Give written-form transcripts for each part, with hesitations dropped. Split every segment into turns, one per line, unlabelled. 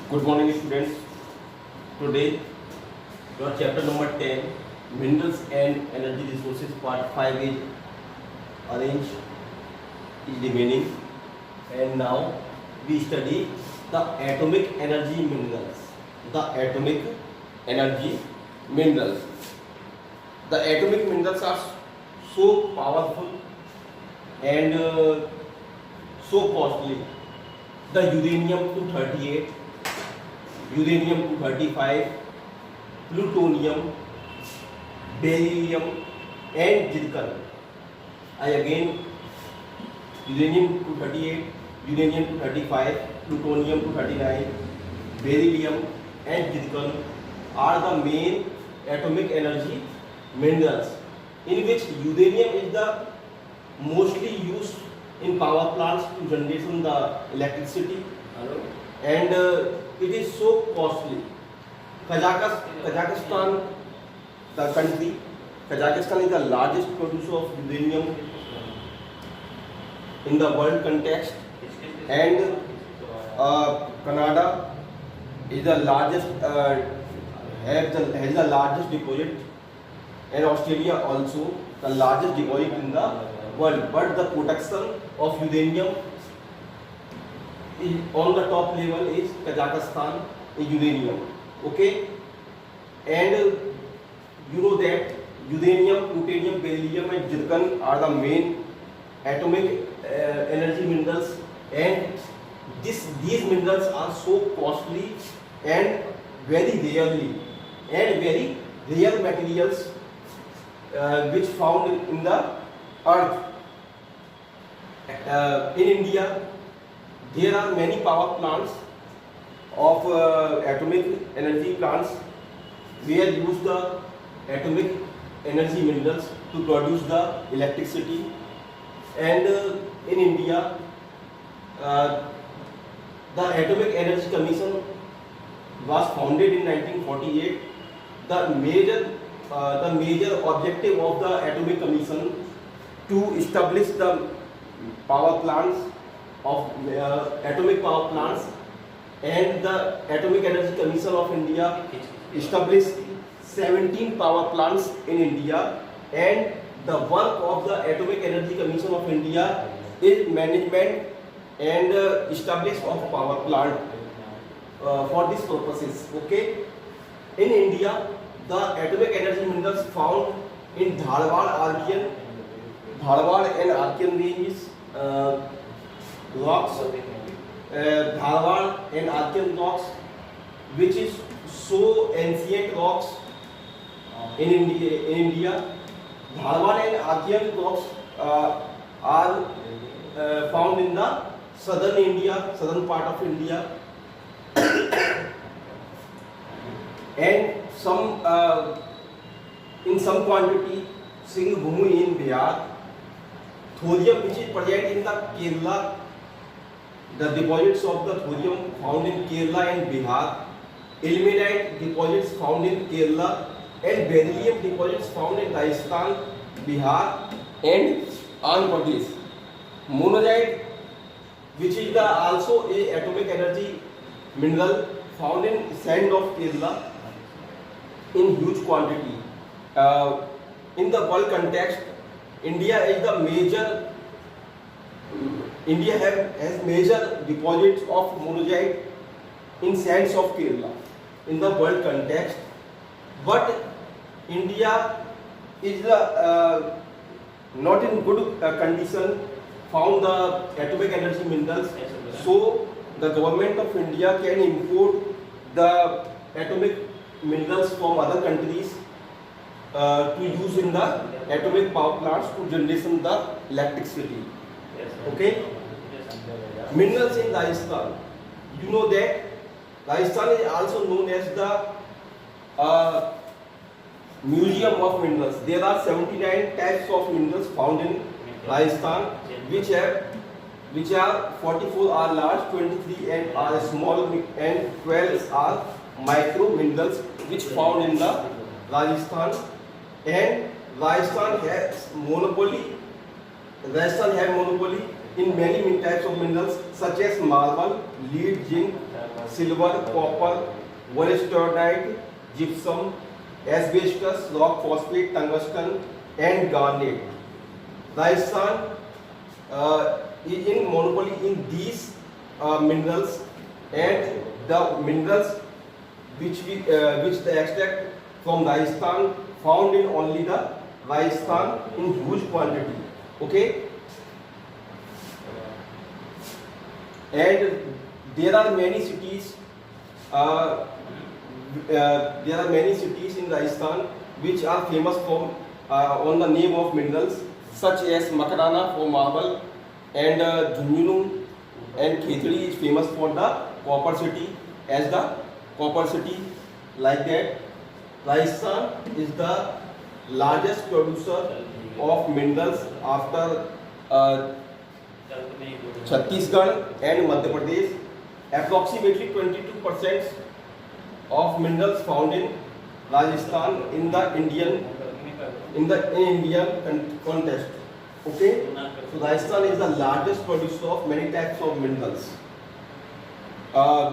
Good morning, students. Today, your chapter number 10, Minerals and Energy Resources, part 5 is arranged, is remaining. And now, we study the atomic energy minerals. The atomic energy minerals. The atomic minerals are so powerful and so costly. The uranium-238, uranium-235, plutonium, beryllium, and zircon. I again, uranium-238, uranium-235, plutonium-239, beryllium, and zircon are the main atomic energy minerals, in which uranium is the mostly used in power plants to generate the electricity, and it is so costly. Kazakhstan, the country, Kazakhstan is the largest producer of uranium in the world context, and Canada is the largest, has the largest deposit, and Australia also the largest deposit in the world. But the production of uranium on the top level is Kazakhstan uranium. Okay, and you know that uranium, plutonium, beryllium, and zircon are the main atomic energy minerals, and these minerals are so costly and very very rare materials which found in the earth. In India, there are many power plants of atomic energy plants where use the atomic energy minerals to produce the electricity. And in India, the Atomic Energy Commission was founded in 1948. The major objective of the Atomic Commission to establish the power plants of atomic power plants, and the Atomic Energy Commission of India established 17 power plants in India, and the work of the Atomic Energy Commission of India is management and establish of power plant for these purposes. Okay, in India, the atomic energy minerals found in Dharwad and Archean ranges, rocks, Dharwad and Archean rocks, which is so ancient rocks in India. Dharwad and Archean rocks are found in the southern part of India, and some in some quantity Singhbhumi in Bihar. Thorium, which is present in the Kerala, the deposits of the thorium found in Kerala and Bihar, ilmenite deposits found in Kerala, and beryllium deposits found in Rajasthan, Bihar, and Andhra Pradesh. Monazite, which is also a atomic energy mineral found in sand of Kerala in huge quantity. In the world context, India has major deposits of monazite in sands of Kerala in the world context, but India is not in good condition found the atomic energy minerals, so the government of India can import the atomic minerals from other countries to use in the atomic power plants to generation the electricity. Okay, minerals in Rajasthan. You know that Rajasthan is also known as the Museum of Minerals. There are 79 types of minerals found in Rajasthan, which are 44 are large, 23 and are small, and 12 are micro minerals which found in the Rajasthan. And Rajasthan has monopoly in many types of minerals such as marble, lead, zinc, silver, copper, wollastonite, gypsum, asbestos, rock phosphate, tungsten, and garnet. Rajasthan is in monopoly in these minerals, and the minerals which the extract from Rajasthan found in only the Rajasthan in huge quantity. Okay, and there are many cities. There are many cities in Rajasthan which are famous for on the name of minerals, such as Makarana for marble, and Junjunu and Khetri is famous for the copper city, as the copper city, like that. Rajasthan is the largest producer of minerals after Chhattisgarh and Madhya Pradesh. Approximately 22% of minerals found in Rajasthan in the Indian context. Okay, so Rajasthan is the largest producer of many types of minerals,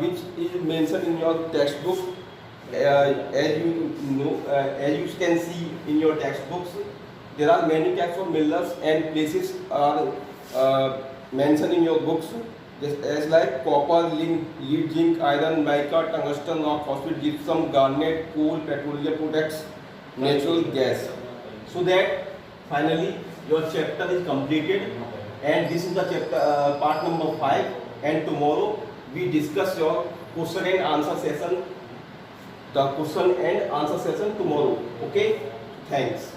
which is mentioned in your textbook. As you know, as you can see in your textbooks, there are many types of minerals and places are mentioned in your books, just as like copper, lead, zinc, iron, mica, tungsten, rock, phosphate, gypsum, garnet, coal, petroleum products, natural gas. So that finally your chapter is completed, and this is the chapter part number 5. And tomorrow we discuss your question and answer session. The question and answer session tomorrow. Okay, thanks.